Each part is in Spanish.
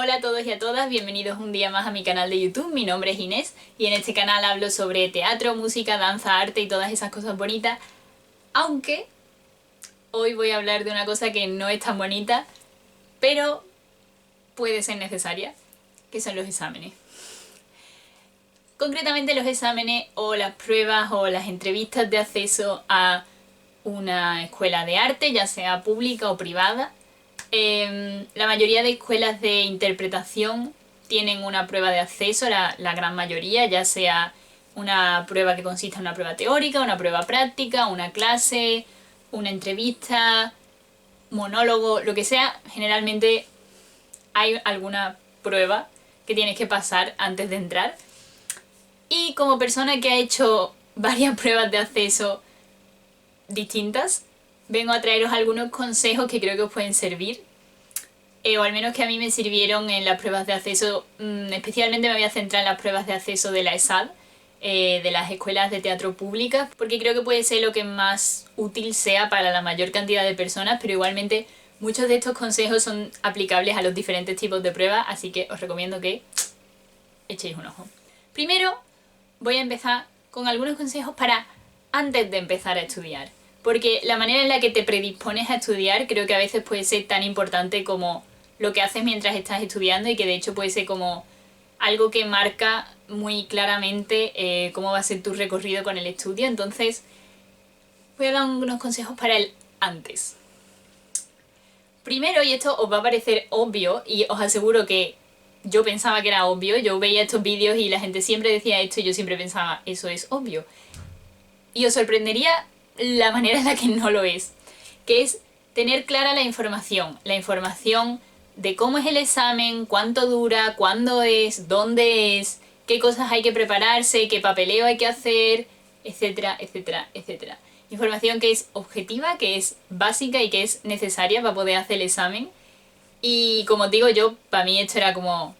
Hola a todos y a todas, bienvenidos un día más a mi canal de YouTube. Mi nombre es Inés y en este canal hablo sobre teatro, música, danza, arte y todas esas cosas bonitas. Aunque hoy voy a hablar de una cosa que no es tan bonita, pero puede ser necesaria, que son los exámenes. Concretamente los exámenes o las pruebas o las entrevistas de acceso a una escuela de arte, ya sea pública o privada. La mayoría de escuelas de interpretación tienen una prueba de acceso, la gran mayoría, ya sea una prueba que consiste en una prueba teórica, una prueba práctica, una clase, una entrevista, monólogo, lo que sea. Generalmente hay alguna prueba que tienes que pasar antes de entrar. Y como persona que ha hecho varias pruebas de acceso distintas, vengo a traeros algunos consejos que creo que os pueden servir. O al menos que a mí me sirvieron en las pruebas de acceso. Especialmente me voy a centrar en las pruebas de acceso de la ESAD, de las escuelas de teatro públicas, porque creo que puede ser lo que más útil sea para la mayor cantidad de personas, pero igualmente muchos de estos consejos son aplicables a los diferentes tipos de pruebas, así que os recomiendo que echéis un ojo. Primero voy a empezar con algunos consejos para antes de empezar a estudiar, porque la manera en la que te predispones a estudiar creo que a veces puede ser tan importante como lo que haces mientras estás estudiando, y que de hecho puede ser como algo que marca muy claramente cómo va a ser tu recorrido con el estudio. Entonces voy a dar unos consejos para el antes. Primero, y esto os va a parecer obvio, y os aseguro que yo pensaba que era obvio, yo veía estos vídeos y la gente siempre decía esto y yo siempre pensaba, eso es obvio. Y os sorprendería la manera en la que no lo es, que es tener clara la información de cómo es el examen, cuánto dura, cuándo es, dónde es, qué cosas hay que prepararse, qué papeleo hay que hacer, etcétera, etcétera, etcétera. Información que es objetiva, que es básica y que es necesaria para poder hacer el examen. Y como os digo yo, para mí esto era como,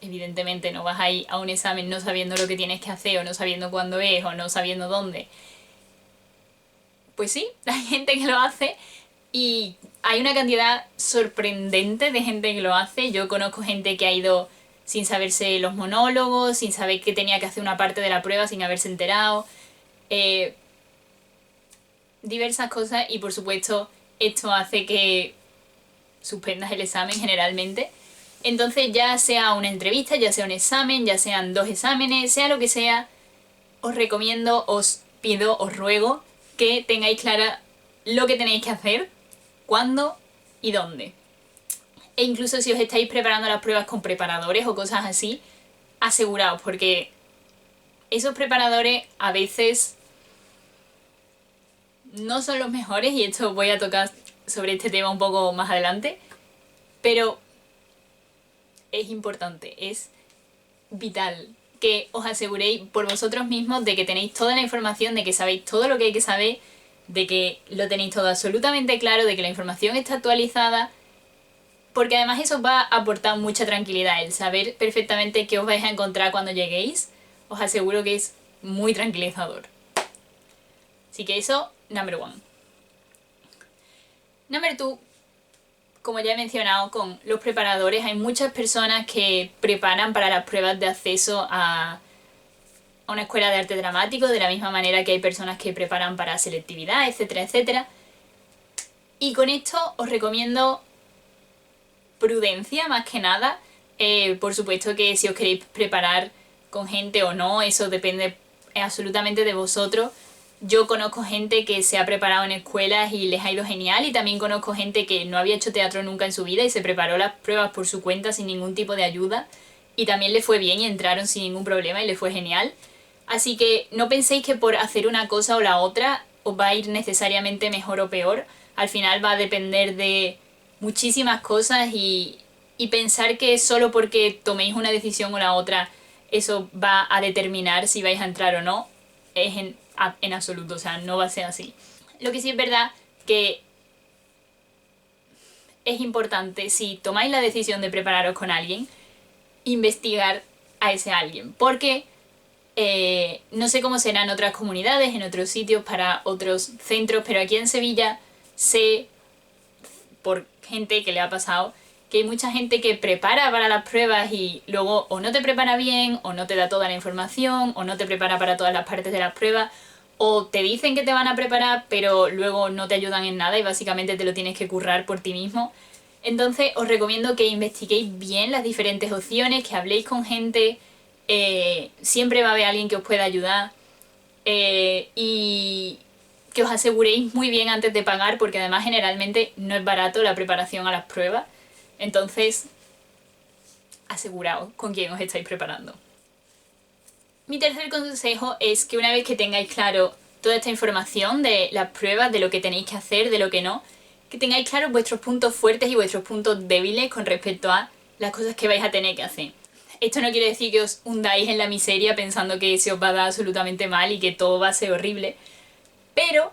evidentemente no vas a ir a un examen no sabiendo lo que tienes que hacer, o no sabiendo cuándo es, o no sabiendo dónde. Pues sí, hay gente que lo hace y hay una cantidad sorprendente de gente que lo hace. Yo conozco gente que ha ido sin saberse los monólogos, sin saber que tenía que hacer una parte de la prueba, sin haberse enterado. Diversas cosas, y por supuesto esto hace que suspendas el examen generalmente. Entonces, ya sea una entrevista, ya sea un examen, ya sean dos exámenes, sea lo que sea, os recomiendo, os pido, os ruego que tengáis clara lo que tenéis que hacer, cuándo y dónde. E incluso si os estáis preparando las pruebas con preparadores o cosas así, aseguraos, porque esos preparadores a veces no son los mejores, y esto voy a tocar sobre este tema un poco más adelante, pero es importante, es vital que os aseguréis por vosotros mismos de que tenéis toda la información, de que sabéis todo lo que hay que saber, de que lo tenéis todo absolutamente claro, de que la información está actualizada, porque además eso va a aportar mucha tranquilidad. El saber perfectamente qué os vais a encontrar cuando lleguéis, os aseguro que es muy tranquilizador. Así que eso, number one. Number two, como ya he mencionado, con los preparadores hay muchas personas que preparan para las pruebas de acceso a una escuela de arte dramático, de la misma manera que hay personas que preparan para selectividad, etcétera, etcétera. Y con esto os recomiendo prudencia más que nada. Por supuesto que si os queréis preparar con gente o no, eso depende absolutamente de vosotros. Yo conozco gente que se ha preparado en escuelas y les ha ido genial, y también conozco gente que no había hecho teatro nunca en su vida y se preparó las pruebas por su cuenta sin ningún tipo de ayuda, y también le fue bien y entraron sin ningún problema y le fue genial. Así que no penséis que por hacer una cosa o la otra os va a ir necesariamente mejor o peor. Al final va a depender de muchísimas cosas, y pensar que solo porque toméis una decisión o la otra eso va a determinar si vais a entrar o no es en absoluto, o sea, no va a ser así. Lo que sí es verdad que es importante, si tomáis la decisión de prepararos con alguien, investigar a ese alguien, porque no sé cómo será en otras comunidades, en otros sitios, para otros centros, pero aquí en Sevilla sé, por gente que le ha pasado, que hay mucha gente que prepara para las pruebas y luego o no te prepara bien, o no te da toda la información, o no te prepara para todas las partes de las pruebas, o te dicen que te van a preparar pero luego no te ayudan en nada y básicamente te lo tienes que currar por ti mismo. Entonces os recomiendo que investiguéis bien las diferentes opciones, que habléis con gente, siempre va a haber alguien que os pueda ayudar, y que os aseguréis muy bien antes de pagar, porque además generalmente no es barato la preparación a las pruebas. Entonces, aseguraos con quién os estáis preparando. Mi tercer consejo es que una vez que tengáis claro toda esta información de las pruebas, de lo que tenéis que hacer, de lo que no, que tengáis claros vuestros puntos fuertes y vuestros puntos débiles con respecto a las cosas que vais a tener que hacer. Esto no quiere decir que os hundáis en la miseria pensando que se os va a dar absolutamente mal y que todo va a ser horrible, pero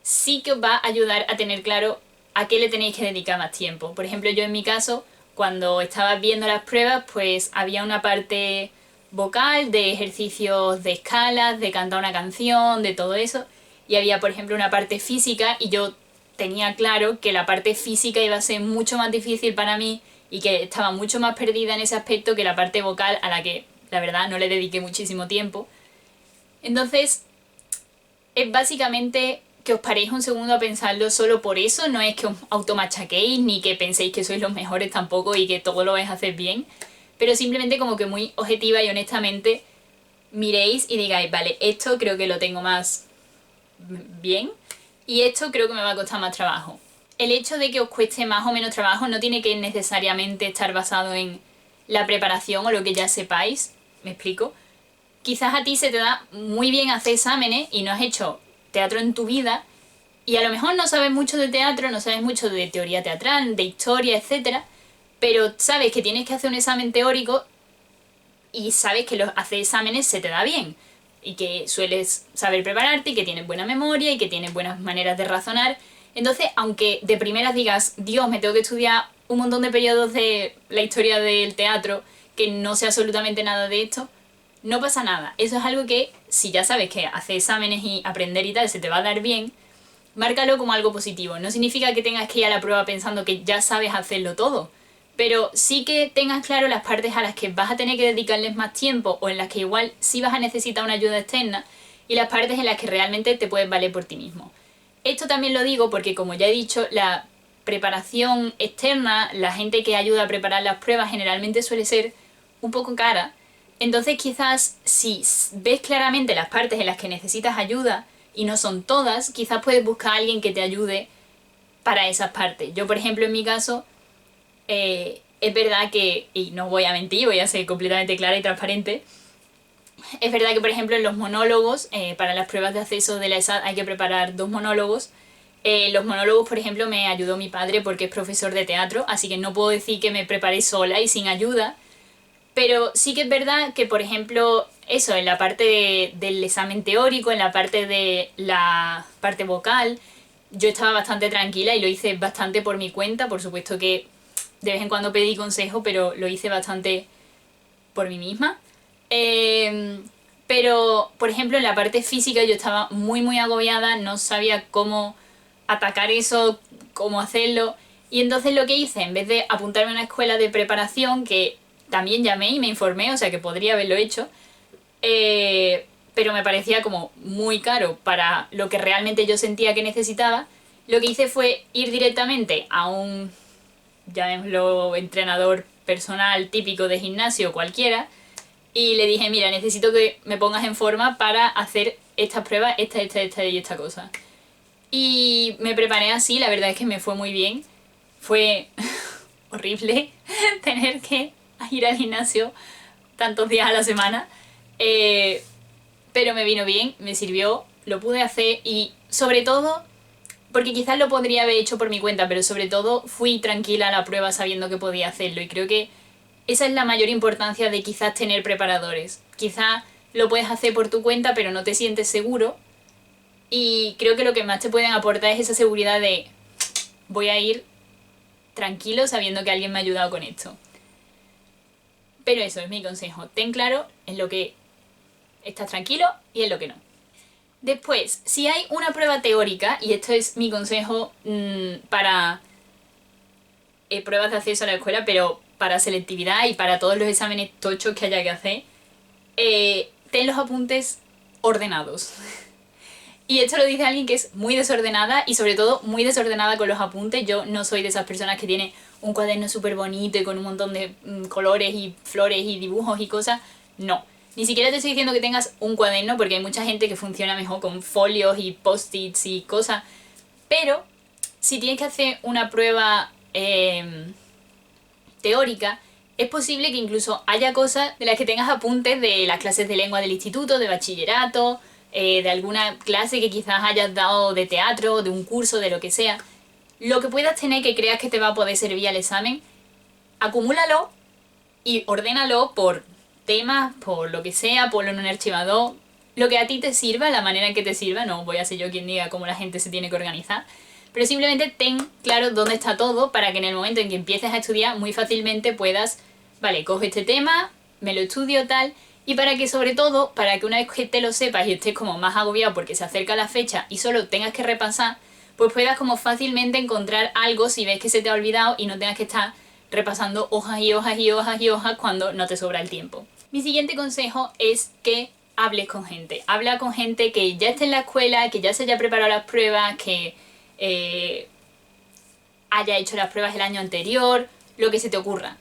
sí que os va a ayudar a tener claro a qué le tenéis que dedicar más tiempo. Por ejemplo, yo en mi caso, cuando estaba viendo las pruebas, pues había una parte vocal, de ejercicios de escalas, de cantar una canción, de todo eso, y había, por ejemplo, una parte física, y yo tenía claro que la parte física iba a ser mucho más difícil para mí y que estaba mucho más perdida en ese aspecto que la parte vocal, a la que la verdad no le dediqué muchísimo tiempo. Entonces, es básicamente que os paréis un segundo a pensarlo solo por eso, no es que os automachaquéis ni que penséis que sois los mejores tampoco y que todo lo vais a hacer bien, pero simplemente como que muy objetiva y honestamente miréis y digáis, vale, esto creo que lo tengo más bien y esto creo que me va a costar más trabajo. El hecho de que os cueste más o menos trabajo no tiene que necesariamente estar basado en la preparación o lo que ya sepáis, ¿me explico? Quizás a ti se te da muy bien hacer exámenes y no has hecho teatro en tu vida y a lo mejor no sabes mucho de teatro, no sabes mucho de teoría teatral, de historia, etcétera, pero sabes que tienes que hacer un examen teórico y sabes que hacer exámenes se te da bien y que sueles saber prepararte y que tienes buena memoria y que tienes buenas maneras de razonar. Entonces, aunque de primeras digas, Dios, me tengo que estudiar un montón de periodos de la historia del teatro que no sé absolutamente nada de esto, no pasa nada. Eso es algo que, si ya sabes que hacer exámenes y aprender y tal se te va a dar bien, márcalo como algo positivo. No significa que tengas que ir a la prueba pensando que ya sabes hacerlo todo, pero sí que tengas claro las partes a las que vas a tener que dedicarles más tiempo o en las que igual sí vas a necesitar una ayuda externa y las partes en las que realmente te puedes valer por ti mismo. Esto también lo digo porque, como ya he dicho, la preparación externa, la gente que ayuda a preparar las pruebas generalmente suele ser un poco cara. Entonces quizás si ves claramente las partes en las que necesitas ayuda y no son todas, quizás puedes buscar a alguien que te ayude para esas partes. Yo, por ejemplo, en mi caso, es verdad que, y no voy a mentir, voy a ser completamente clara y transparente, es verdad que, por ejemplo, en los monólogos, para las pruebas de acceso de la ESAT hay que preparar 2 monólogos. Los monólogos, por ejemplo, me ayudó mi padre porque es profesor de teatro, así que no puedo decir que me preparé sola y sin ayuda. Pero sí que es verdad que, por ejemplo, eso, en la parte del examen teórico, en la parte de la parte vocal, yo estaba bastante tranquila y lo hice bastante por mi cuenta. Por supuesto que de vez en cuando pedí consejo, pero lo hice bastante por mí misma. Pero, por ejemplo, en la parte física yo estaba muy agobiada, no sabía cómo atacar eso, cómo hacerlo. Y entonces lo que hice, en vez de apuntarme a una escuela de preparación, que también llamé y me informé, o sea que podría haberlo hecho, pero me parecía como muy caro para lo que realmente yo sentía que necesitaba, lo que hice fue ir directamente a un, llamémoslo, entrenador personal típico de gimnasio cualquiera, y le dije, mira, necesito que me pongas en forma para hacer estas pruebas, esta y esta cosa. Y me preparé así, la verdad es que me fue muy bien. Fue horrible tener que ir al gimnasio tantos días a la semana, pero me vino bien, me sirvió, lo pude hacer y sobre todo, porque quizás lo podría haber hecho por mi cuenta, pero sobre todo fui tranquila a la prueba sabiendo que podía hacerlo y creo que esa es la mayor importancia de quizás tener preparadores. Quizás lo puedes hacer por tu cuenta pero no te sientes seguro y creo que lo que más te pueden aportar es esa seguridad de voy a ir tranquilo sabiendo que alguien me ha ayudado con esto. Pero eso es mi consejo. Ten claro en lo que estás tranquilo y en lo que no. Después, si hay una prueba teórica, y esto es mi consejo para pruebas de acceso a la escuela, pero para selectividad y para todos los exámenes tochos que haya que hacer, ten los apuntes ordenados. Y esto lo dice alguien que es muy desordenada y sobre todo muy desordenada con los apuntes. Yo no soy de esas personas que tiene un cuaderno súper bonito y con un montón de colores y flores y dibujos y cosas. No. Ni siquiera te estoy diciendo que tengas un cuaderno porque hay mucha gente que funciona mejor con folios y post-its y cosas. Pero si tienes que hacer una prueba teórica, es posible que incluso haya cosas de las que tengas apuntes de las clases de lengua del instituto, de bachillerato, de alguna clase que quizás hayas dado de teatro, de un curso, de lo que sea. Lo que puedas tener que creas que te va a poder servir al examen, acumúlalo y ordénalo por temas, por lo que sea, ponlo en un archivador, lo que a ti te sirva, la manera en que te sirva. No voy a ser yo quien diga cómo la gente se tiene que organizar, pero simplemente ten claro dónde está todo para que en el momento en que empieces a estudiar muy fácilmente puedas, vale, cojo este tema, me lo estudio tal, y para que sobre todo, para que una vez que te lo sepas y estés como más agobiado porque se acerca la fecha y solo tengas que repasar, pues puedas como fácilmente encontrar algo si ves que se te ha olvidado y no tengas que estar repasando hojas y hojas y hojas y hojas cuando no te sobra el tiempo. Mi siguiente consejo es que hables con gente. Habla con gente que ya esté en la escuela, que ya se haya preparado las pruebas, que haya hecho las pruebas el año anterior, lo que se te ocurra.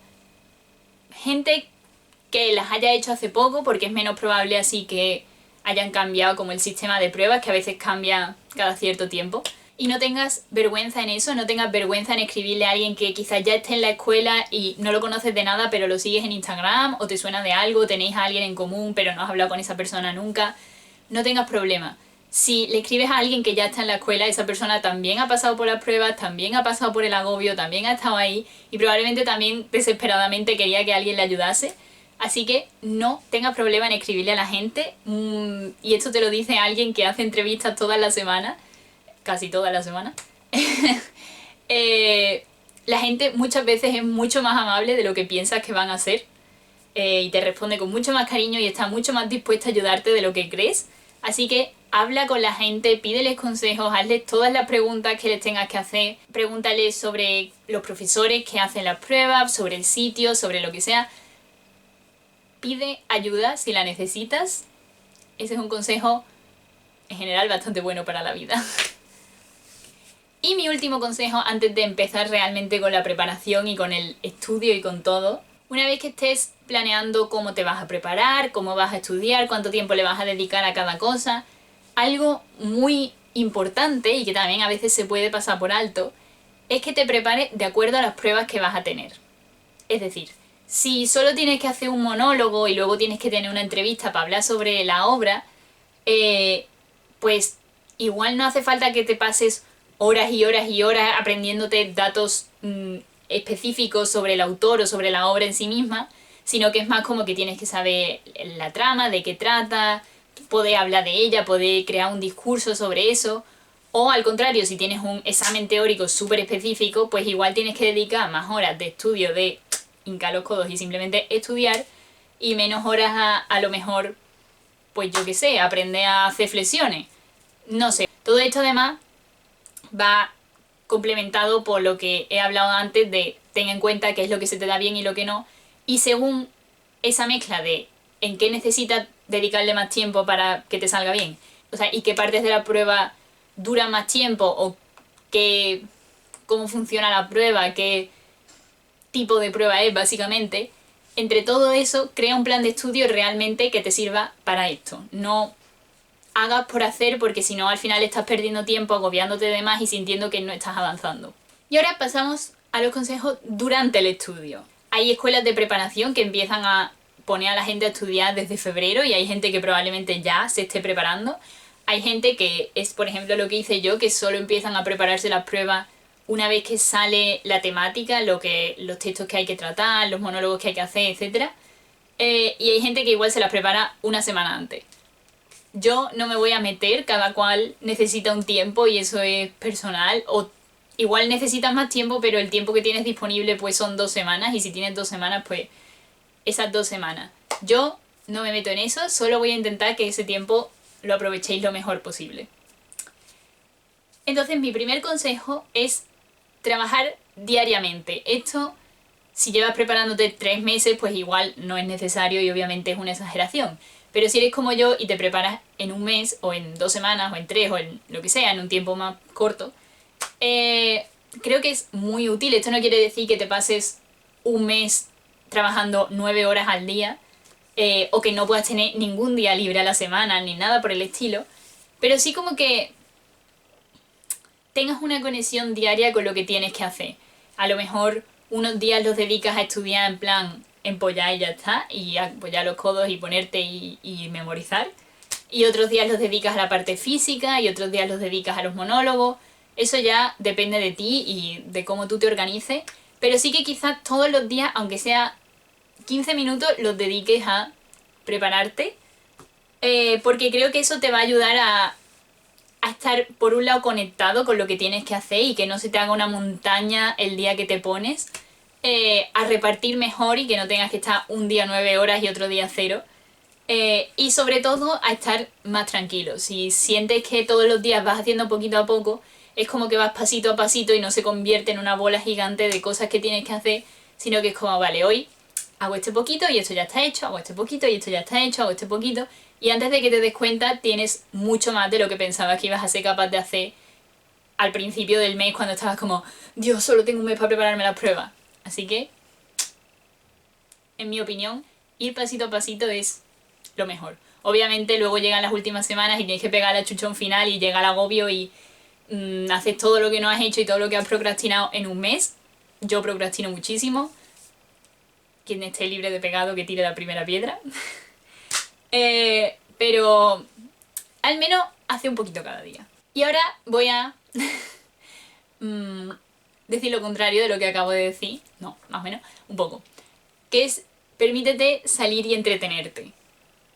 Gente que las haya hecho hace poco, porque es menos probable así que hayan cambiado como el sistema de pruebas, que a veces cambia cada cierto tiempo. Y no tengas vergüenza en eso, no tengas vergüenza en escribirle a alguien que quizás ya esté en la escuela y no lo conoces de nada, pero lo sigues en Instagram, o te suena de algo, tenéis a alguien en común, pero no has hablado con esa persona nunca. No tengas problema. Si le escribes a alguien que ya está en la escuela, esa persona también ha pasado por las pruebas, también ha pasado por el agobio, también ha estado ahí y probablemente también desesperadamente quería que alguien le ayudase. Así que no tengas problema en escribirle a la gente. Y esto te lo dice alguien que hace entrevistas todas las semanas, casi todas las semanas. La gente muchas veces es mucho más amable de lo que piensas que van a ser. Y te responde con mucho más cariño y está mucho más dispuesta a ayudarte de lo que crees. Así que habla con la gente, pídeles consejos, hazles todas las preguntas que les tengas que hacer. Pregúntales sobre los profesores que hacen las pruebas, sobre el sitio, sobre lo que sea. Pide ayuda si la necesitas. Ese es un consejo en general bastante bueno para la vida. Y mi último consejo antes de empezar realmente con la preparación y con el estudio y con todo. Una vez que estés planeando cómo te vas a preparar, cómo vas a estudiar, cuánto tiempo le vas a dedicar a cada cosa, algo muy importante y que también a veces se puede pasar por alto, es que te prepares de acuerdo a las pruebas que vas a tener. Es decir, si solo tienes que hacer un monólogo y luego tienes que tener una entrevista para hablar sobre la obra, pues igual no hace falta que te pases horas y horas y horas aprendiéndote datos específicos sobre el autor o sobre la obra en sí misma, sino que es más como que tienes que saber la trama, de qué trata, poder hablar de ella, poder crear un discurso sobre eso. O al contrario, si tienes un examen teórico súper específico, pues igual tienes que dedicar más horas de estudio de hincar los codos y simplemente estudiar y menos horas a lo mejor, pues yo qué sé, aprender a hacer flexiones. No sé, todo esto además va complementado por lo que he hablado antes de ten en cuenta qué es lo que se te da bien y lo que no, y según esa mezcla de en qué necesitas dedicarle más tiempo para que te salga bien, o sea, y qué partes de la prueba duran más tiempo, o cómo funciona la prueba, qué tipo de prueba es básicamente, entre todo eso crea un plan de estudio realmente que te sirva para esto. No hagas por hacer, porque si no al final estás perdiendo tiempo, agobiándote de más y sintiendo que no estás avanzando. Y ahora pasamos a los consejos durante el estudio. Hay escuelas de preparación que empiezan a poner a la gente a estudiar desde febrero y hay gente que probablemente ya se esté preparando. Hay gente que es, por ejemplo, lo que hice yo, que solo empiezan a prepararse las pruebas una vez que sale la temática, los textos que hay que tratar, los monólogos que hay que hacer, etc. Y hay gente que igual se las prepara una semana antes. Yo no me voy a meter, cada cual necesita un tiempo y eso es personal, o igual necesitas más tiempo, pero el tiempo que tienes disponible pues son 2 semanas, y si tienes 2 semanas pues esas 2 semanas. Yo no me meto en eso, solo voy a intentar que ese tiempo lo aprovechéis lo mejor posible. Entonces mi primer consejo es trabajar diariamente. Esto, si llevas preparándote 3 meses, pues igual no es necesario y obviamente es una exageración. Pero si eres como yo y te preparas en un mes, o en 2 semanas, o en 3, o en lo que sea, en un tiempo más corto, creo que es muy útil. Esto no quiere decir que te pases un mes trabajando 9 horas al día, o que no puedas tener ningún día libre a la semana, ni nada por el estilo, pero sí como que tengas una conexión diaria con lo que tienes que hacer. A lo mejor unos días los dedicas a estudiar en plan empollar y ya está, y apoyar los codos y ponerte y memorizar. Y otros días los dedicas a la parte física y otros días los dedicas a los monólogos. Eso ya depende de ti y de cómo tú te organices. Pero sí que quizás todos los días, aunque sea 15 minutos, los dediques a prepararte. Porque creo que eso te va a ayudar a estar, por un lado, conectado con lo que tienes que hacer y que no se te haga una montaña el día que te pones. A repartir mejor y que no tengas que estar un día 9 horas y otro día 0. Y sobre todo a estar más tranquilo. Si sientes que todos los días vas haciendo poquito a poco, es como que vas pasito a pasito y no se convierte en una bola gigante de cosas que tienes que hacer, sino que es como, vale, hoy hago este poquito y esto ya está hecho, hago este poquito y esto ya está hecho, hago este poquito, y antes de que te des cuenta tienes mucho más de lo que pensabas que ibas a ser capaz de hacer al principio del mes, cuando estabas como, Dios, solo tengo un mes para prepararme las pruebas. Así que, en mi opinión, ir pasito a pasito es lo mejor. Obviamente luego llegan las últimas semanas y tienes que pegar el chuchón final y llega el agobio y haces todo lo que no has hecho y todo lo que has procrastinado en un mes. Yo procrastino muchísimo. Quien esté libre de pecado que tire la primera piedra. Pero al menos hace un poquito cada día. Y ahora voy a decir lo contrario de lo que acabo de decir. No, más o menos, un poco. Que es, permítete salir y entretenerte.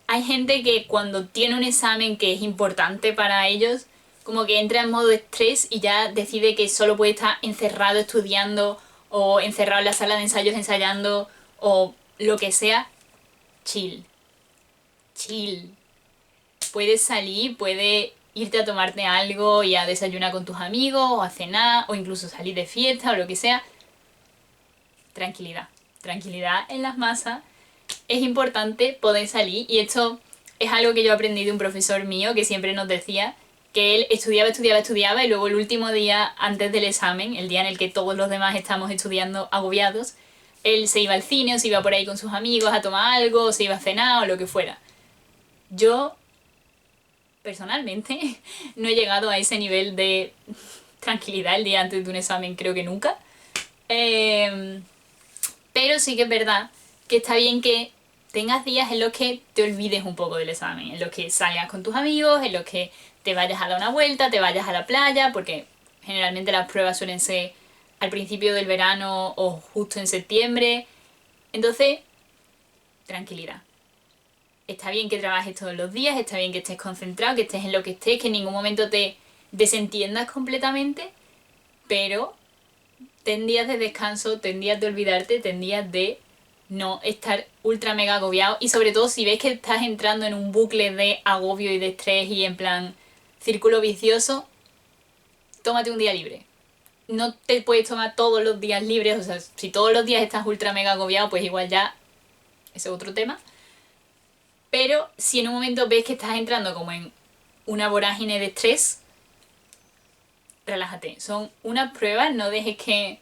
Hay gente que cuando tiene un examen que es importante para ellos, como que entra en modo estrés y ya decide que solo puede estar encerrado estudiando o encerrado en la sala de ensayos ensayando o lo que sea. Chill. Chill. Puedes salir, puedes irte a tomarte algo y a desayunar con tus amigos o a cenar o incluso salir de fiesta o lo que sea. Tranquilidad. Tranquilidad en las masas. Es importante poder salir, y esto es algo que yo aprendí de un profesor mío que siempre nos decía que él estudiaba y luego el último día antes del examen, el día en el que todos los demás estamos estudiando agobiados, él se iba al cine o se iba por ahí con sus amigos a tomar algo o se iba a cenar o lo que fuera. Yo, personalmente, no he llegado a ese nivel de tranquilidad el día antes de un examen, creo que nunca. Pero sí que es verdad que está bien que tengas días en los que te olvides un poco del examen, en los que salgas con tus amigos, en los que te vayas a dar una vuelta, te vayas a la playa, porque generalmente las pruebas suelen ser al principio del verano o justo en septiembre. Entonces, tranquilidad. Está bien que trabajes todos los días, está bien que estés concentrado, que estés en lo que estés, que en ningún momento te desentiendas completamente, pero ten días de descanso, ten días de olvidarte, ten días de no estar ultra mega agobiado, y sobre todo si ves que estás entrando en un bucle de agobio y de estrés y en plan círculo vicioso, tómate un día libre. No te puedes tomar todos los días libres, o sea, si todos los días estás ultra mega agobiado, pues igual ya ese es otro tema. Pero si en un momento ves que estás entrando como en una vorágine de estrés, relájate. Son unas pruebas, no dejes que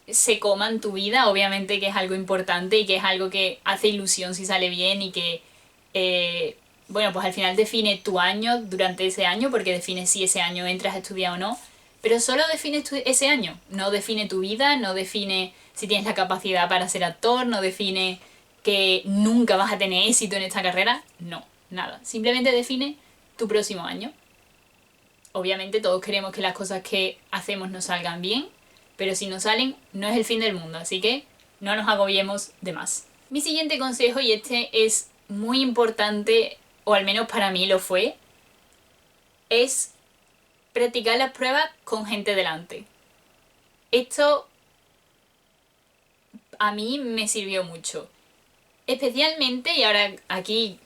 se coman tu vida. Obviamente que es algo importante y que es algo que hace ilusión si sale bien y que, bueno, pues al final define tu año durante ese año, porque define si ese año entras a estudiar o no. Pero solo define ese año, no define tu vida, no define si tienes la capacidad para ser actor, no define que nunca vas a tener éxito en esta carrera, no, nada. Simplemente define tu próximo año. Obviamente todos queremos que las cosas que hacemos nos salgan bien, pero si no salen, no es el fin del mundo, así que no nos agobiemos de más. Mi siguiente consejo, y este es muy importante, o al menos para mí lo fue, es practicar las pruebas con gente delante. Esto a mí me sirvió mucho. Especialmente, y ahora aquí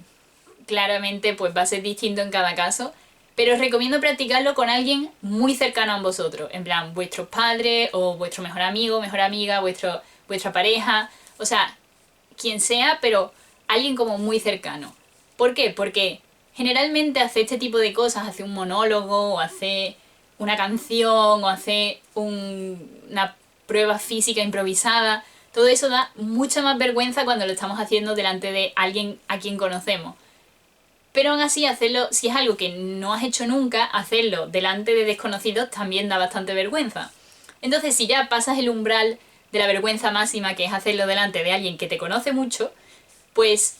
claramente pues va a ser distinto en cada caso, Pero os recomiendo practicarlo con alguien muy cercano a vosotros, en plan vuestros padres o vuestro mejor amigo, mejor amiga, vuestra pareja, o sea, quien sea, pero alguien como muy cercano. ¿Por qué? Porque generalmente hacer este tipo de cosas, hacer un monólogo o hacer una canción o hacer una prueba física improvisada, todo eso da mucha más vergüenza cuando lo estamos haciendo delante de alguien a quien conocemos. Pero aún así, hacerlo, si es algo que no has hecho nunca, hacerlo delante de desconocidos también da bastante vergüenza. Entonces, si ya pasas el umbral de la vergüenza máxima, que es hacerlo delante de alguien que te conoce mucho, pues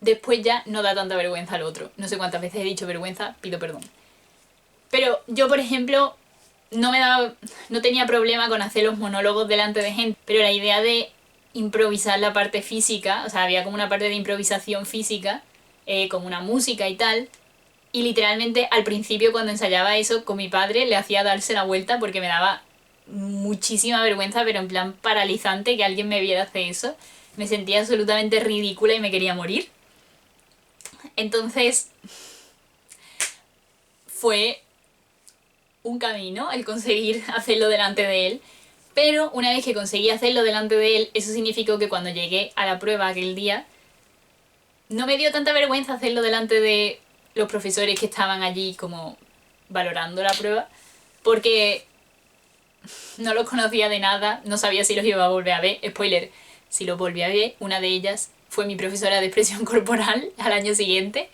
después ya no da tanta vergüenza al otro. No sé cuántas veces he dicho vergüenza, pido perdón. Pero yo, por ejemplo, no tenía problema con hacer los monólogos delante de gente, pero la idea de improvisar la parte física, o sea, había como una parte de improvisación física, con una música y tal, y literalmente al principio cuando ensayaba eso con mi padre le hacía darse la vuelta porque me daba muchísima vergüenza, pero en plan paralizante que alguien me viera hacer eso. Me sentía absolutamente ridícula y me quería morir. Entonces fue un camino el conseguir hacerlo delante de él. Pero una vez que conseguí hacerlo delante de él, eso significó que cuando llegué a la prueba aquel día, no me dio tanta vergüenza hacerlo delante de los profesores que estaban allí como valorando la prueba, porque no los conocía de nada, no sabía si los iba a volver a ver. Spoiler, si los volví a ver, una de ellas fue mi profesora de expresión corporal al año siguiente.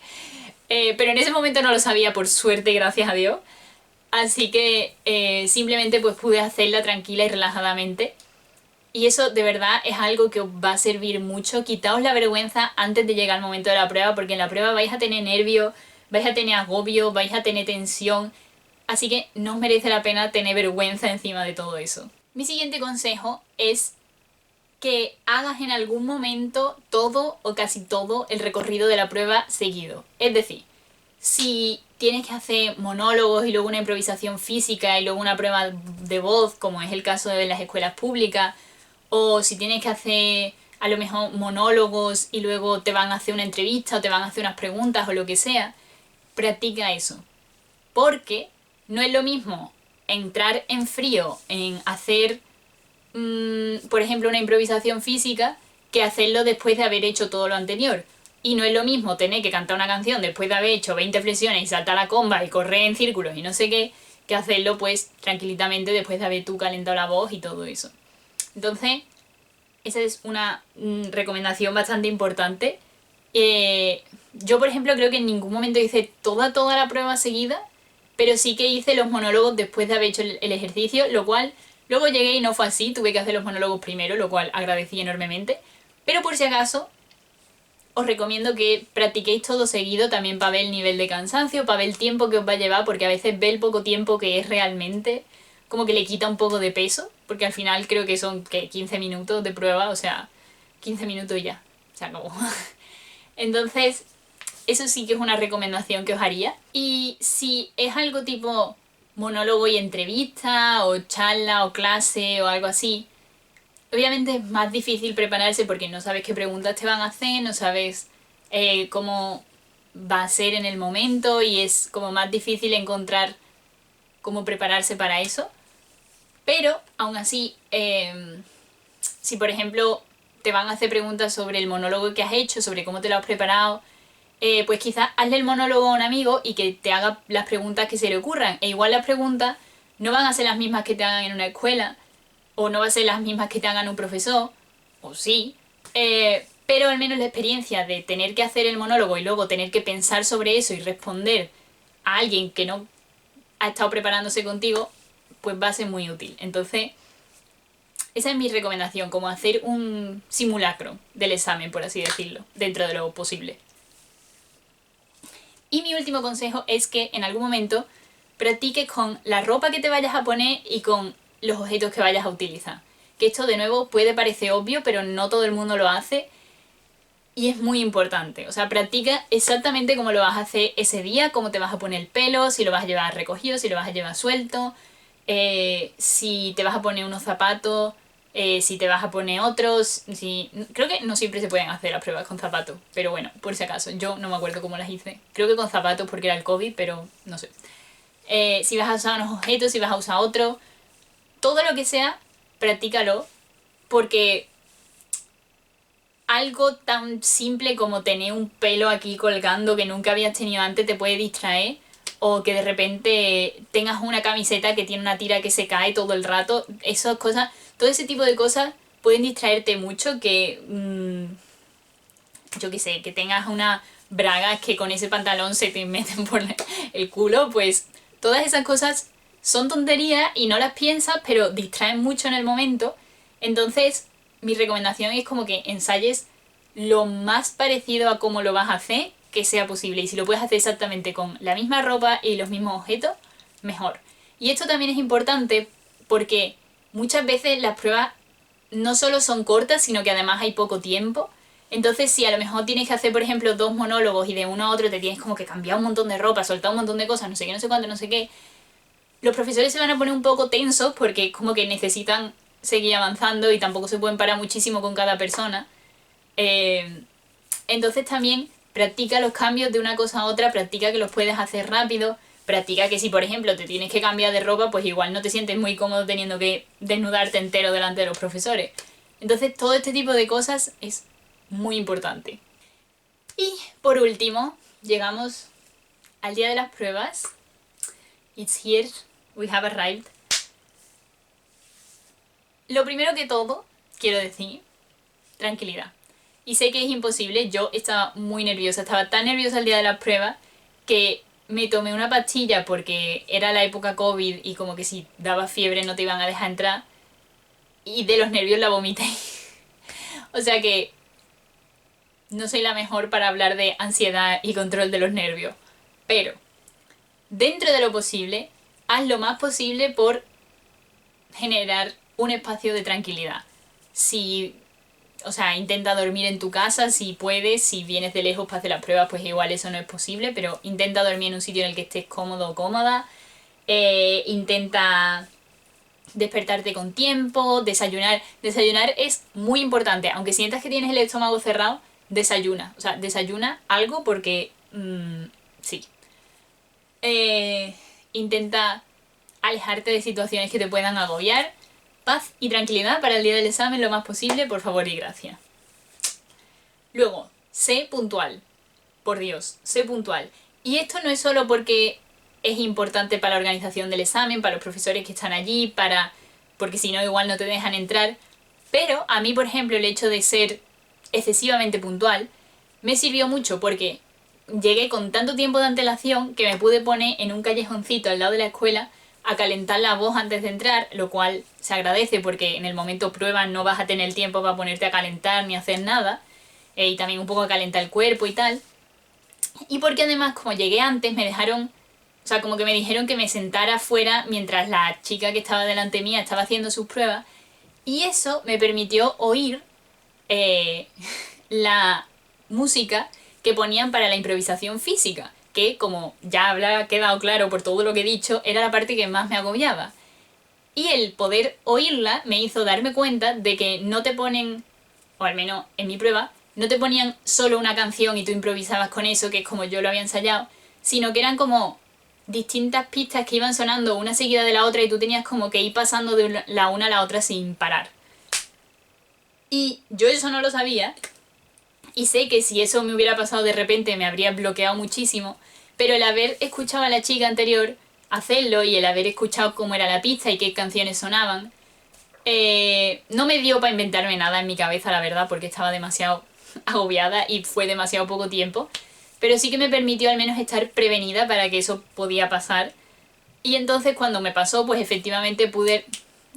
Pero en ese momento no lo sabía, por suerte, gracias a Dios. Así que simplemente pues pude hacerla tranquila y relajadamente. Y eso de verdad es algo que os va a servir mucho. Quitaos la vergüenza antes de llegar al momento de la prueba, porque en la prueba vais a tener nervios, vais a tener agobio, vais a tener tensión. Así que no os merece la pena tener vergüenza encima de todo eso. Mi siguiente consejo es que hagas en algún momento todo o casi todo el recorrido de la prueba seguido. Es decir, si tienes que hacer monólogos y luego una improvisación física y luego una prueba de voz, como es el caso de las escuelas públicas, o si tienes que hacer a lo mejor monólogos y luego te van a hacer una entrevista o te van a hacer unas preguntas o lo que sea, practica eso. Porque no es lo mismo entrar en frío en hacer, por ejemplo, una improvisación física que hacerlo después de haber hecho todo lo anterior. Y no es lo mismo tener que cantar una canción después de haber hecho 20 flexiones y saltar la comba y correr en círculos y no sé qué, que hacerlo pues tranquilitamente después de haber tú calentado la voz y todo eso. Entonces, esa es una recomendación bastante importante. Yo, por ejemplo, creo que en ningún momento hice toda la prueba seguida, pero sí que hice los monólogos después de haber hecho el ejercicio, lo cual luego llegué y no fue así, tuve que hacer los monólogos primero, lo cual agradecí enormemente. Pero por si acaso, os recomiendo que practiquéis todo seguido también para ver el nivel de cansancio, para ver el tiempo que os va a llevar, porque a veces ver el poco tiempo que es realmente como que le quita un poco de peso, porque al final creo que son 15 minutos de prueba, o sea, 15 minutos y ya, se acabó. Entonces, eso sí que es una recomendación que os haría. Y si es algo tipo monólogo y entrevista, o charla, o clase, o algo así, obviamente es más difícil prepararse porque no sabes qué preguntas te van a hacer, no sabes cómo va a ser en el momento y es como más difícil encontrar cómo prepararse para eso. Pero, aún así, si por ejemplo te van a hacer preguntas sobre el monólogo que has hecho, sobre cómo te lo has preparado, pues quizás hazle el monólogo a un amigo y que te haga las preguntas que se le ocurran. E igual las preguntas no van a ser las mismas que te hagan en una escuela, o no van a ser las mismas que te hagan un profesor, o sí, pero al menos la experiencia de tener que hacer el monólogo y luego tener que pensar sobre eso y responder a alguien que no ha estado preparándose contigo, pues va a ser muy útil. Entonces, esa es mi recomendación, como hacer un simulacro del examen, por así decirlo, dentro de lo posible. Y mi último consejo es que en algún momento practiques con la ropa que te vayas a poner y con los objetos que vayas a utilizar. Que esto de nuevo puede parecer obvio, pero no todo el mundo lo hace y es muy importante. O sea, practica exactamente cómo lo vas a hacer ese día, cómo te vas a poner el pelo, si lo vas a llevar recogido, si lo vas a llevar suelto, si te vas a poner unos zapatos si te vas a poner otros, si... Creo que no siempre se pueden hacer las pruebas con zapatos, pero bueno, por si acaso, yo no me acuerdo cómo las hice. Creo que con zapatos porque era el COVID, pero no sé. Si vas a usar unos objetos, si vas a usar otros, todo lo que sea, practícalo, porque algo tan simple como tener un pelo aquí colgando que nunca habías tenido antes te puede distraer, o que de repente tengas una camiseta que tiene una tira que se cae todo el rato. Esas cosas, todo ese tipo de cosas pueden distraerte mucho, que yo qué sé, que tengas una braga que con ese pantalón se te meten por el culo, pues todas esas cosas son tonterías y no las piensas, pero distraen mucho en el momento. Entonces, mi recomendación es como que ensayes lo más parecido a cómo lo vas a hacer que sea posible. Y si lo puedes hacer exactamente con la misma ropa y los mismos objetos, mejor. Y esto también es importante porque muchas veces las pruebas no solo son cortas, sino que además hay poco tiempo. Entonces, si a lo mejor tienes que hacer, por ejemplo, 2 monólogos y de uno a otro te tienes como que cambiar un montón de ropa, soltar un montón de cosas, no sé qué, no sé cuánto, no sé qué, los profesores se van a poner un poco tensos porque como que necesitan seguir avanzando y tampoco se pueden parar muchísimo con cada persona. Entonces también practica los cambios de una cosa a otra, practica que los puedes hacer rápido, practica que si por ejemplo te tienes que cambiar de ropa, pues igual no te sientes muy cómodo teniendo que desnudarte entero delante de los profesores. Entonces todo este tipo de cosas es muy importante. Y por último, llegamos al día de las pruebas. It's here, we have arrived. Lo primero que todo, quiero decir, tranquilidad. Y sé que es imposible, yo estaba muy nerviosa, estaba tan nerviosa el día de las pruebas que me tomé una pastilla porque era la época COVID y como que si daba fiebre no te iban a dejar entrar, y de los nervios la vomité. O sea que no soy la mejor para hablar de ansiedad y control de los nervios, pero dentro de lo posible, haz lo más posible por generar un espacio de tranquilidad. Si, o sea, intenta dormir en tu casa si puedes, si vienes de lejos para hacer las pruebas, pues igual eso no es posible, pero intenta dormir en un sitio en el que estés cómodo o cómoda. Intenta despertarte con tiempo, desayunar. Desayunar es muy importante, aunque sientas que tienes el estómago cerrado, desayuna. O sea, desayuna algo porque sí. Intenta alejarte de situaciones que te puedan agobiar. Paz y tranquilidad para el día del examen lo más posible, por favor y gracias. Luego, sé puntual. Por Dios, sé puntual. Y esto no es solo porque es importante para la organización del examen, para los profesores que están allí, porque si no igual no te dejan entrar. Pero a mí, por ejemplo, el hecho de ser excesivamente puntual me sirvió mucho porque llegué con tanto tiempo de antelación que me pude poner en un callejoncito al lado de la escuela a calentar la voz antes de entrar, lo cual se agradece porque en el momento prueba no vas a tener el tiempo para ponerte a calentar ni hacer nada, y también un poco a calentar el cuerpo y tal. Y porque además, como llegué antes, me dejaron, o sea, como que me dijeron que me sentara afuera mientras la chica que estaba delante mía estaba haciendo sus pruebas, y eso me permitió oír la música que ponían para la improvisación física, que como ya habrá quedado claro por todo lo que he dicho, era la parte que más me agobiaba. Y el poder oírla me hizo darme cuenta de que no te ponen, o al menos en mi prueba, no te ponían solo una canción y tú improvisabas con eso, que es como yo lo había ensayado, sino que eran como distintas pistas que iban sonando una seguida de la otra y tú tenías como que ir pasando de la una a la otra sin parar. Y yo eso no lo sabía, y sé que si eso me hubiera pasado de repente me habría bloqueado muchísimo, pero el haber escuchado a la chica anterior hacerlo y el haber escuchado cómo era la pista y qué canciones sonaban, no me dio para inventarme nada en mi cabeza, la verdad, porque estaba demasiado agobiada y fue demasiado poco tiempo, pero sí que me permitió al menos estar prevenida para que eso podía pasar. Y entonces cuando me pasó, pues efectivamente pude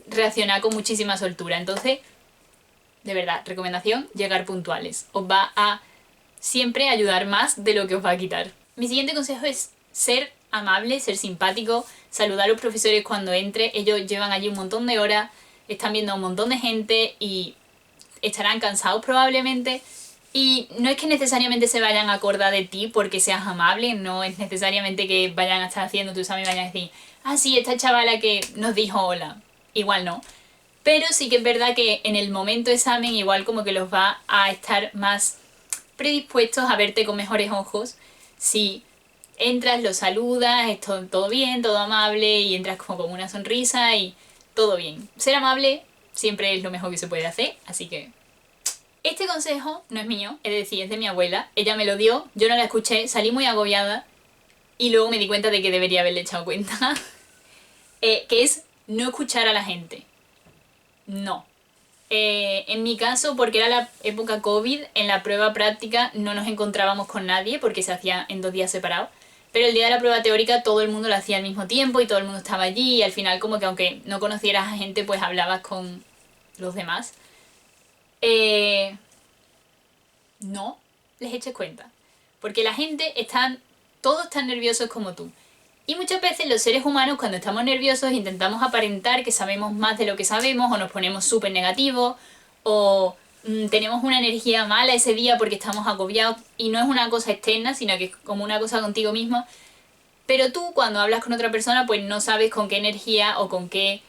reaccionar con muchísima soltura. Entonces, de verdad, recomendación, llegar puntuales. Os va a siempre ayudar más de lo que os va a quitar. Mi siguiente consejo es ser amable, ser simpático, saludar a los profesores cuando entre. Ellos llevan allí un montón de horas, están viendo a un montón de gente y estarán cansados probablemente. Y no es que necesariamente se vayan a acordar de ti porque seas amable, no es necesariamente que vayan a estar haciendo tu examen y vayan a decir, ah sí, esta chavala que nos dijo hola. Igual no. Pero sí que es verdad que en el momento examen igual como que los va a estar más predispuestos a verte con mejores ojos si entras, los saludas, es todo bien, todo amable y entras como con una sonrisa y todo bien. Ser amable siempre es lo mejor que se puede hacer, así que... Este consejo no es mío, es decir, es de mi abuela. Ella me lo dio, yo no la escuché, salí muy agobiada y luego me di cuenta de que debería haberle echado cuenta. Que es no escuchar a la gente. No. En mi caso, porque era la época COVID, en la prueba práctica no nos encontrábamos con nadie porque se hacía en 2 días separados. Pero el día de la prueba teórica todo el mundo lo hacía al mismo tiempo y todo el mundo estaba allí y al final como que aunque no conocieras a gente pues hablabas con los demás. No les eches cuenta. Porque la gente todos están nerviosos como tú. Y muchas veces los seres humanos cuando estamos nerviosos intentamos aparentar que sabemos más de lo que sabemos o nos ponemos súper negativos o tenemos una energía mala ese día porque estamos agobiados y no es una cosa externa sino que es como una cosa contigo mismo. Pero tú cuando hablas con otra persona pues no sabes con qué energía o con qué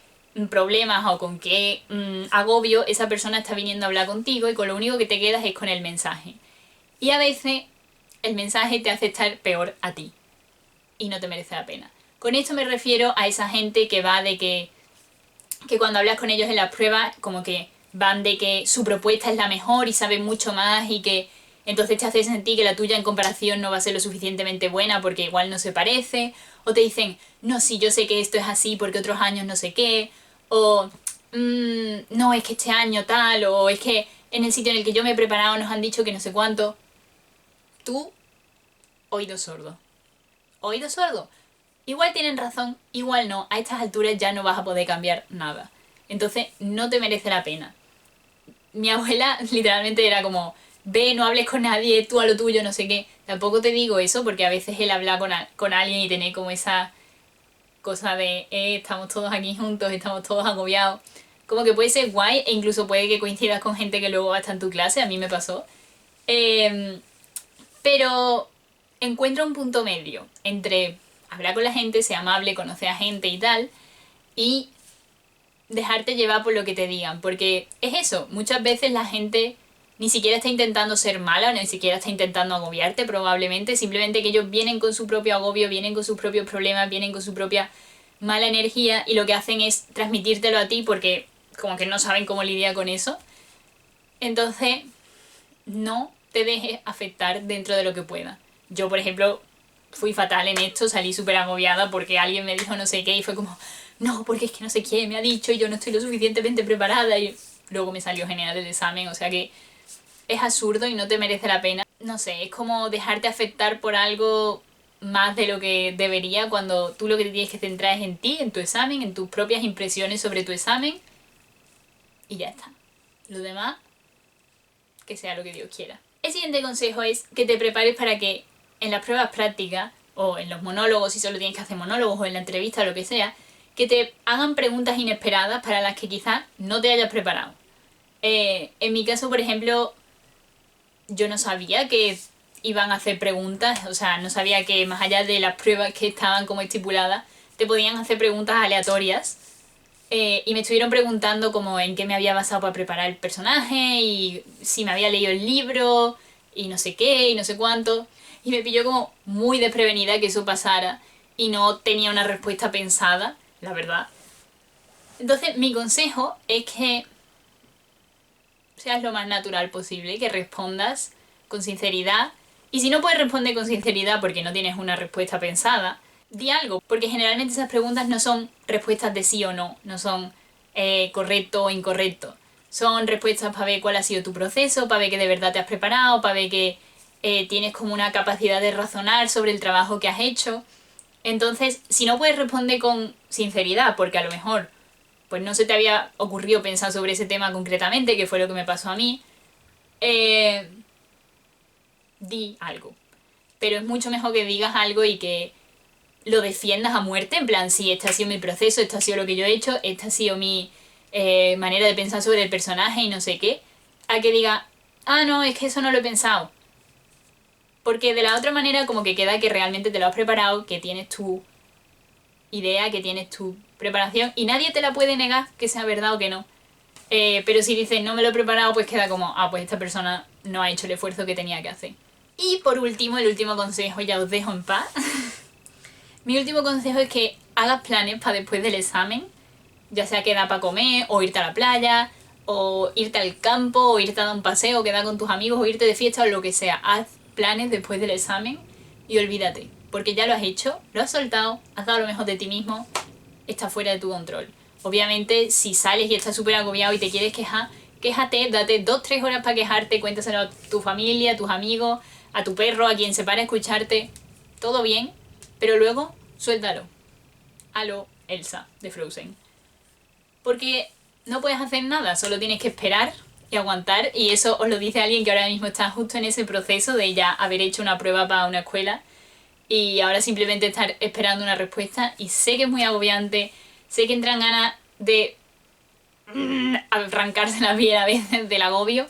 problemas o con qué agobio esa persona está viniendo a hablar contigo y con lo único que te quedas es con el mensaje. Y a veces el mensaje te hace estar peor a ti y no te merece la pena. Con esto me refiero a esa gente que va de que cuando hablas con ellos en las pruebas como que van de que su propuesta es la mejor y saben mucho más y que entonces te hace sentir que la tuya en comparación no va a ser lo suficientemente buena porque igual no se parece, o te dicen, no, sí, yo sé que esto es así porque otros años no sé qué, o no, es que este año tal, o es que en el sitio en el que yo me he preparado nos han dicho que no sé cuánto. Tú, oído sordo. Oído sordo. Igual tienen razón, igual no. A estas alturas ya no vas a poder cambiar nada. Entonces no te merece la pena. Mi abuela literalmente era como, ve, no hables con nadie, tú a lo tuyo, no sé qué. Tampoco te digo eso porque a veces él habla con alguien y tiene como esa cosa de, estamos todos aquí juntos, estamos todos agobiados. Como que puede ser guay e incluso puede que coincidas con gente que luego va a estar en tu clase, a mí me pasó. Pero encuentra un punto medio entre hablar con la gente, ser amable, conocer a gente y tal, y dejarte llevar por lo que te digan. Porque es eso, muchas veces la gente ni siquiera está intentando ser mala, ni siquiera está intentando agobiarte probablemente, simplemente que ellos vienen con su propio agobio, vienen con sus propios problemas, vienen con su propia mala energía y lo que hacen es transmitírtelo a ti porque como que no saben cómo lidiar con eso. Entonces, no te dejes afectar dentro de lo que pueda. Yo, por ejemplo, fui fatal en esto, salí súper agobiada porque alguien me dijo no sé qué y fue como, no, porque es que no sé quién me ha dicho y yo no estoy lo suficientemente preparada y luego me salió genial el examen, o sea que es absurdo y no te merece la pena. No sé, es como dejarte afectar por algo más de lo que debería cuando tú lo que te tienes que centrar es en ti, en tu examen, en tus propias impresiones sobre tu examen y ya está. Lo demás, que sea lo que Dios quiera. El siguiente consejo es que te prepares para que en las pruebas prácticas o en los monólogos, si solo tienes que hacer monólogos o en la entrevista o lo que sea, que te hagan preguntas inesperadas para las que quizás no te hayas preparado. En mi caso, por ejemplo, yo no sabía que iban a hacer preguntas, o sea, no sabía que más allá de las pruebas que estaban como estipuladas, te podían hacer preguntas aleatorias. Y me estuvieron preguntando como en qué me había basado para preparar el personaje y si me había leído el libro y no sé qué y no sé cuánto. Y me pilló como muy desprevenida que eso pasara y no tenía una respuesta pensada, la verdad. Entonces mi consejo es que seas lo más natural posible, que respondas con sinceridad. Y si no puedes responder con sinceridad porque no tienes una respuesta pensada, di algo, porque generalmente esas preguntas no son respuestas de sí o no, no son correcto o incorrecto. Son respuestas para ver cuál ha sido tu proceso, para ver que de verdad te has preparado, para ver que tienes como una capacidad de razonar sobre el trabajo que has hecho. Entonces, si no puedes responder con sinceridad, porque a lo mejor pues no se te había ocurrido pensar sobre ese tema concretamente, que fue lo que me pasó a mí, di algo. Pero es mucho mejor que digas algo y que lo defiendas a muerte, en plan, sí, este ha sido mi proceso, esto ha sido lo que yo he hecho, esta ha sido mi manera de pensar sobre el personaje y no sé qué, a que diga, ah, no, es que eso no lo he pensado. Porque de la otra manera como que queda que realmente te lo has preparado, que tienes tu idea, que tienes tu preparación y nadie te la puede negar que sea verdad o que no. Pero si dices no me lo he preparado, pues queda como, pues esta persona no ha hecho el esfuerzo que tenía que hacer. Y por último, el último consejo, ya os dejo en paz. Mi último consejo es que hagas planes para después del examen, ya sea quedar para comer, o irte a la playa, o irte al campo, o irte a dar un paseo, o quedar con tus amigos, o irte de fiesta, o lo que sea. Haz planes después del examen y olvídate, porque ya lo has hecho, lo has soltado, has dado lo mejor de ti mismo, está fuera de tu control. Obviamente, si sales y estás súper agobiado y te quieres quejar, quéjate, date 2-3 horas para quejarte, cuéntaselo a tu familia, a tus amigos, a tu perro, a quien se pare a escucharte, todo bien, pero luego suéltalo. A lo Elsa de Frozen. Porque no puedes hacer nada, solo tienes que esperar y aguantar, y eso os lo dice alguien que ahora mismo está justo en ese proceso de ya haber hecho una prueba para una escuela y ahora simplemente estar esperando una respuesta, y sé que es muy agobiante, sé que entran ganas de arrancarse la piel a veces del agobio,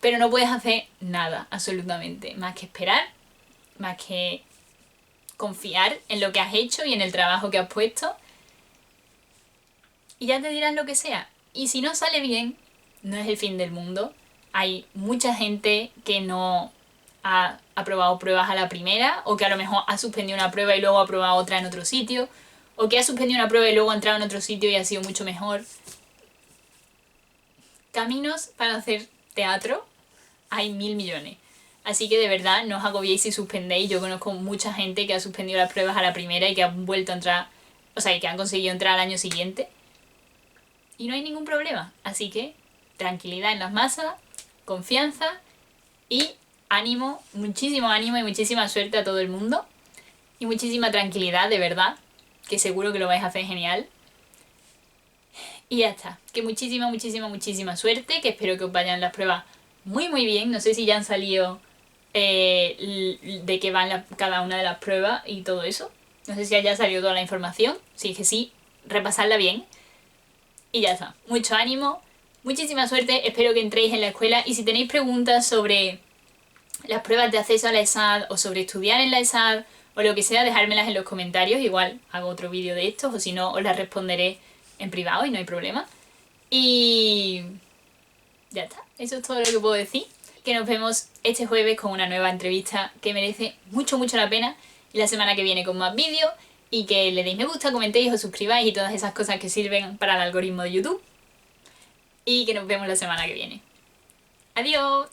pero no puedes hacer nada, absolutamente, más que esperar, más que confiar en lo que has hecho y en el trabajo que has puesto, y ya te dirás lo que sea. Y si no sale bien, no es el fin del mundo. Hay mucha gente que no ha aprobado pruebas a la primera, o que a lo mejor ha suspendido una prueba y luego ha aprobado otra en otro sitio, o que ha suspendido una prueba y luego ha entrado en otro sitio y ha sido mucho mejor. Caminos para hacer teatro hay 1000 millones. Así que de verdad no os agobiéis si suspendéis. Yo conozco mucha gente que ha suspendido las pruebas a la primera y que han vuelto a entrar, o sea, y que han conseguido entrar al año siguiente. Y no hay ningún problema. Así que tranquilidad en las masas, confianza y ánimo, muchísimo ánimo y muchísima suerte a todo el mundo. Y muchísima tranquilidad, de verdad, que seguro que lo vais a hacer genial. Y ya está. Que muchísima suerte, que espero que os vayan las pruebas muy bien. No sé si ya han salido de qué van cada una de las pruebas y todo eso. No sé si haya salido toda la información. Si es que sí, repasarla bien. Y ya está. Mucho ánimo, muchísima suerte. Espero que entréis en la escuela. Y si tenéis preguntas sobre las pruebas de acceso a la ESAD, o sobre estudiar en la ESAD, o lo que sea, dejármelas en los comentarios. Igual hago otro vídeo de estos, o si no, os las responderé en privado y no hay problema. Y ya está, eso es todo lo que puedo decir. Que nos vemos este jueves con una nueva entrevista que merece mucho la pena, y la semana que viene con más vídeos, y que le deis me gusta, comentéis, os suscribáis y todas esas cosas que sirven para el algoritmo de YouTube. Y que nos vemos la semana que viene. ¡Adiós!